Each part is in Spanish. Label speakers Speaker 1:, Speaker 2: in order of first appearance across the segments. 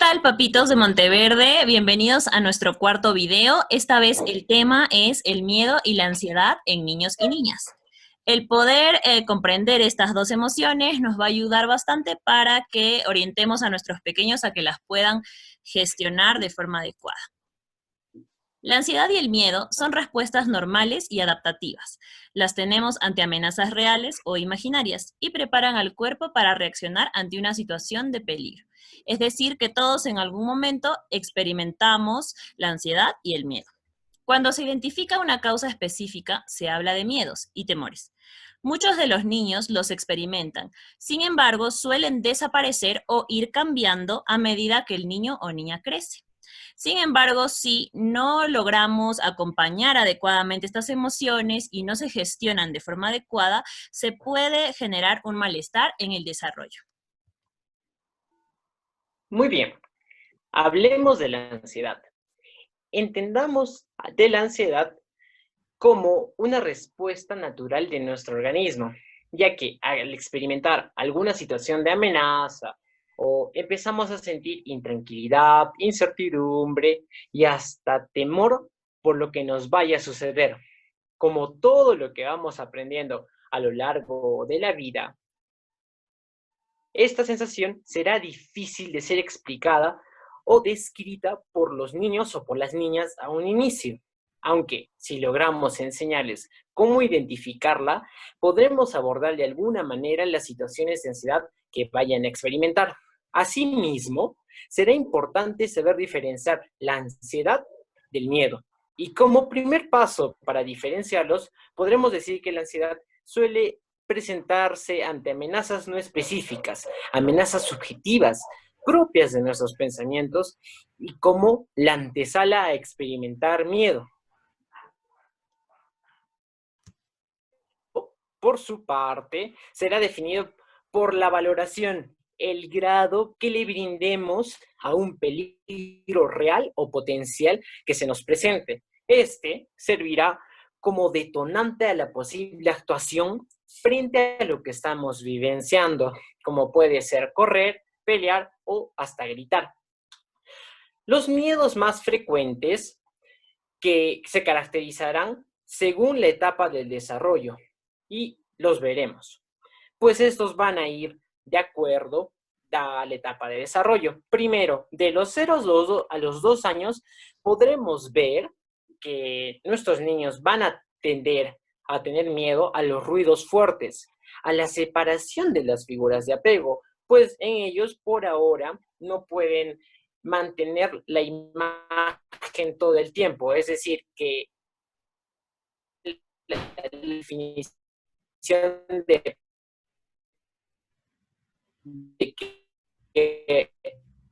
Speaker 1: tal, papitos de Monteverde? Bienvenidos a nuestro cuarto video. Esta vez el tema es el miedo y la ansiedad en niños y niñas. El poder comprender estas dos emociones nos va a ayudar bastante para que orientemos a nuestros pequeños a que las puedan gestionar de forma adecuada. La ansiedad y el miedo son respuestas normales y adaptativas. Las tenemos ante amenazas reales o imaginarias y preparan al cuerpo para reaccionar ante una situación de peligro. Es decir, que todos en algún momento experimentamos la ansiedad y el miedo. Cuando se identifica una causa específica, se habla de miedos y temores. Muchos de los niños los experimentan, sin embargo, suelen desaparecer o ir cambiando a medida que el niño o niña crece. Sin embargo, si no logramos acompañar adecuadamente estas emociones y no se gestionan de forma adecuada, se puede generar un malestar en el desarrollo.
Speaker 2: Muy bien, hablemos de la ansiedad. Entendamos de la ansiedad como una respuesta natural de nuestro organismo, ya que al experimentar alguna situación de amenaza o empezamos a sentir intranquilidad, incertidumbre y hasta temor por lo que nos vaya a suceder, como todo lo que vamos aprendiendo a lo largo de la vida, esta sensación será difícil de ser explicada o descrita por los niños o por las niñas a un inicio. Aunque, si logramos enseñarles cómo identificarla, podremos abordar de alguna manera las situaciones de ansiedad que vayan a experimentar. Asimismo, será importante saber diferenciar la ansiedad del miedo. Y como primer paso para diferenciarlos, podremos decir que la ansiedad suele presentarse ante amenazas no específicas, amenazas subjetivas, propias de nuestros pensamientos y como la antesala a experimentar miedo. Por su parte, será definido por la valoración, el grado que le brindemos a un peligro real o potencial que se nos presente. Este servirá como detonante a la posible actuación frente a lo que estamos vivenciando, como puede ser correr, pelear o hasta gritar. Los miedos más frecuentes que se caracterizarán según la etapa del desarrollo y los veremos, pues estos van a ir de acuerdo a la etapa de desarrollo. Primero, de los 0 a los 2 años, podremos ver que nuestros niños van a tender a tener miedo a los ruidos fuertes, a la separación de las figuras de apego, pues en ellos por ahora no pueden mantener la imagen todo el tiempo, es decir, que la definición de que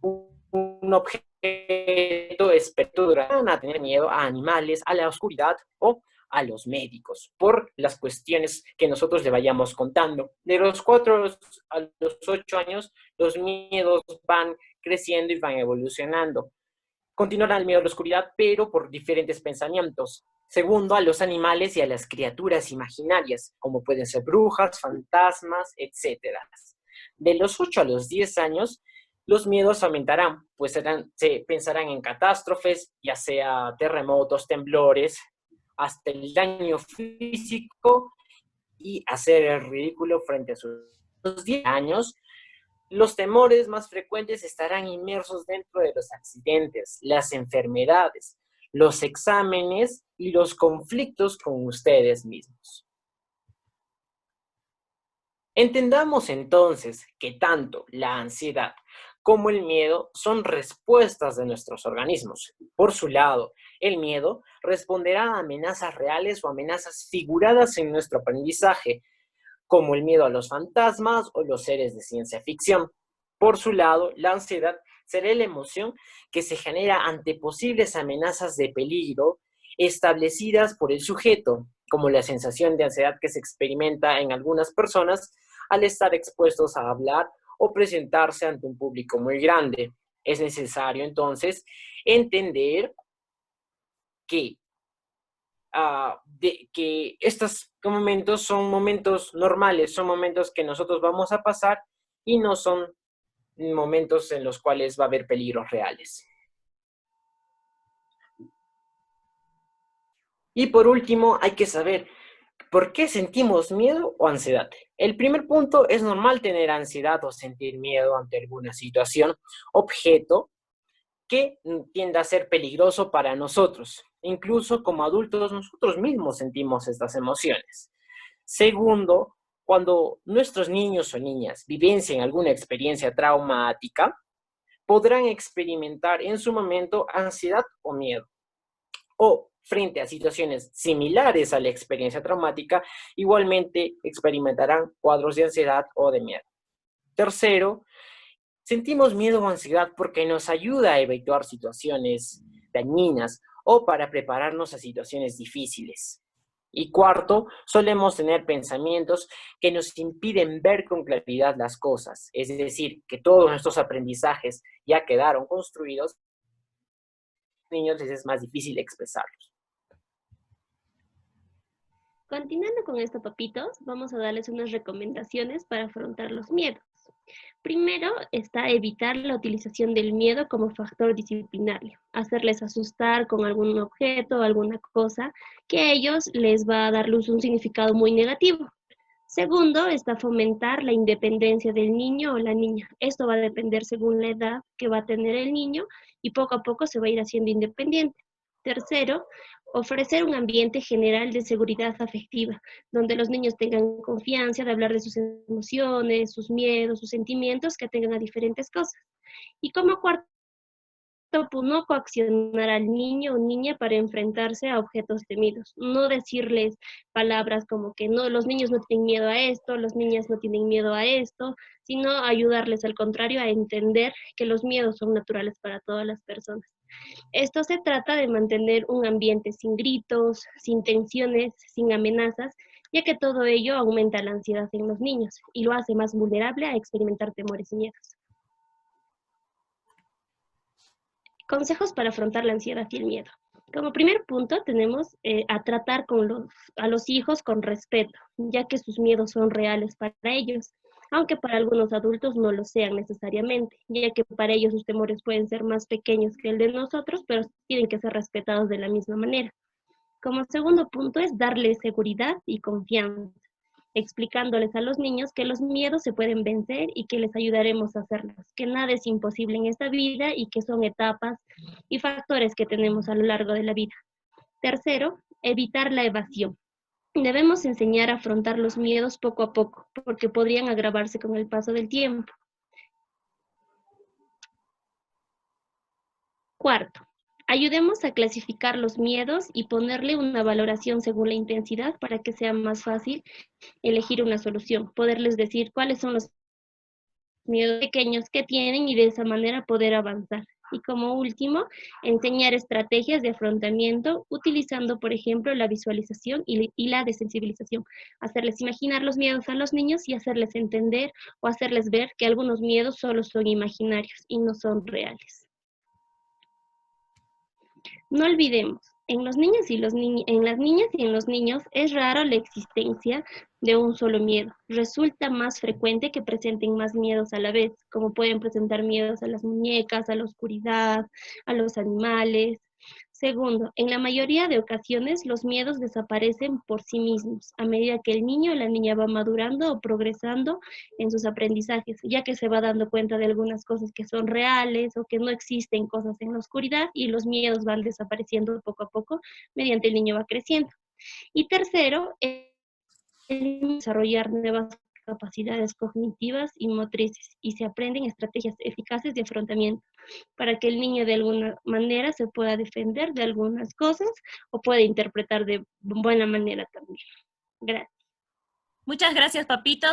Speaker 2: un objeto es perturbador, van a tener miedo a animales, a la oscuridad o a los médicos, por las cuestiones que nosotros le vayamos contando. De los 4 a los 8 años, los miedos van creciendo y van evolucionando. Continuará el miedo a la oscuridad, pero por diferentes pensamientos. Segundo, a los animales y a las criaturas imaginarias, como pueden ser brujas, fantasmas, etc. De los 8 a los 10 años, los miedos aumentarán, pues se pensarán en catástrofes, ya sea terremotos, temblores, hasta el daño físico y hacer el ridículo frente a sus 10 años. Los temores más frecuentes estarán inmersos dentro de los accidentes, las enfermedades, los exámenes y los conflictos con ustedes mismos. Entendamos entonces que tanto la ansiedad como el miedo son respuestas de nuestros organismos. Por su lado, el miedo responderá a amenazas reales o amenazas figuradas en nuestro aprendizaje, como el miedo a los fantasmas o los seres de ciencia ficción. Por su lado, la ansiedad será la emoción que se genera ante posibles amenazas de peligro establecidas por el sujeto, como la sensación de ansiedad que se experimenta en algunas personas al estar expuestos a hablar o presentarse ante un público muy grande. Es necesario entonces entender que que estos momentos son momentos normales, son momentos que nosotros vamos a pasar y no son momentos en los cuales va a haber peligros reales. Y por último, hay que saber por qué sentimos miedo o ansiedad. El primer punto: es normal tener ansiedad o sentir miedo ante alguna situación, objeto que tienda a ser peligroso para nosotros. Incluso como adultos nosotros mismos sentimos estas emociones. Segundo, cuando nuestros niños o niñas vivencien alguna experiencia traumática, podrán experimentar en su momento ansiedad o miedo. O frente a situaciones similares a la experiencia traumática, igualmente experimentarán cuadros de ansiedad o de miedo. Tercero, sentimos miedo o ansiedad porque nos ayuda a evitar situaciones dañinas o para prepararnos a situaciones difíciles. Y cuarto, solemos tener pensamientos que nos impiden ver con claridad las cosas, es decir, que todos nuestros aprendizajes ya quedaron construidos, a los niños les es más difícil expresarlos.
Speaker 3: Continuando con esto, papitos, vamos a darles unas recomendaciones para afrontar los miedos. Primero está evitar la utilización del miedo como factor disciplinario, hacerles asustar con algún objeto o alguna cosa que a ellos les va a dar luz un significado muy negativo. Segundo está fomentar la independencia del niño o la niña. Esto va a depender según la edad que va a tener el niño y poco a poco se va a ir haciendo independiente. Tercero, ofrecer un ambiente general de seguridad afectiva, donde los niños tengan confianza de hablar de sus emociones, sus miedos, sus sentimientos que tengan a diferentes cosas. Y como cuarto, no coaccionar al niño o niña para enfrentarse a objetos temidos. No decirles palabras como que no, los niños no tienen miedo a esto, los niñas no tienen miedo a esto, sino ayudarles al contrario a entender que los miedos son naturales para todas las personas. Esto se trata de mantener un ambiente sin gritos, sin tensiones, sin amenazas, ya que todo ello aumenta la ansiedad en los niños y lo hace más vulnerable a experimentar temores y miedos. Consejos para afrontar la ansiedad y el miedo. Como primer punto tenemos a tratar a los hijos con respeto, ya que sus miedos son reales para ellos, aunque para algunos adultos no lo sean necesariamente, ya que para ellos sus temores pueden ser más pequeños que el de nosotros, pero tienen que ser respetados de la misma manera. Como segundo punto es darles seguridad y confianza, explicándoles a los niños que los miedos se pueden vencer y que les ayudaremos a hacerlos, que nada es imposible en esta vida y que son etapas y factores que tenemos a lo largo de la vida. Tercero, evitar la evasión. Debemos enseñar a afrontar los miedos poco a poco, porque podrían agravarse con el paso del tiempo. Cuarto, ayudemos a clasificar los miedos y ponerle una valoración según la intensidad para que sea más fácil elegir una solución, poderles decir cuáles son los miedos pequeños que tienen y de esa manera poder avanzar. Y como último, enseñar estrategias de afrontamiento utilizando, por ejemplo, la visualización y la desensibilización. Hacerles imaginar los miedos a los niños y hacerles entender o hacerles ver que algunos miedos solo son imaginarios y no son reales. No olvidemos, en los niños y en las niñas y en los niños es raro la existencia de un solo miedo. Resulta más frecuente que presenten más miedos a la vez, como pueden presentar miedos a las muñecas, a la oscuridad, a los animales. Segundo, en la mayoría de ocasiones los miedos desaparecen por sí mismos a medida que el niño o la niña va madurando o progresando en sus aprendizajes, ya que se va dando cuenta de algunas cosas que son reales o que no existen cosas en la oscuridad y los miedos van desapareciendo poco a poco mediante el niño va creciendo. Y tercero, desarrollar nuevas capacidades cognitivas y motrices y se aprenden estrategias eficaces de afrontamiento para que el niño de alguna manera se pueda defender de algunas cosas o pueda interpretar de buena manera también. Gracias.
Speaker 1: Muchas gracias, papitos.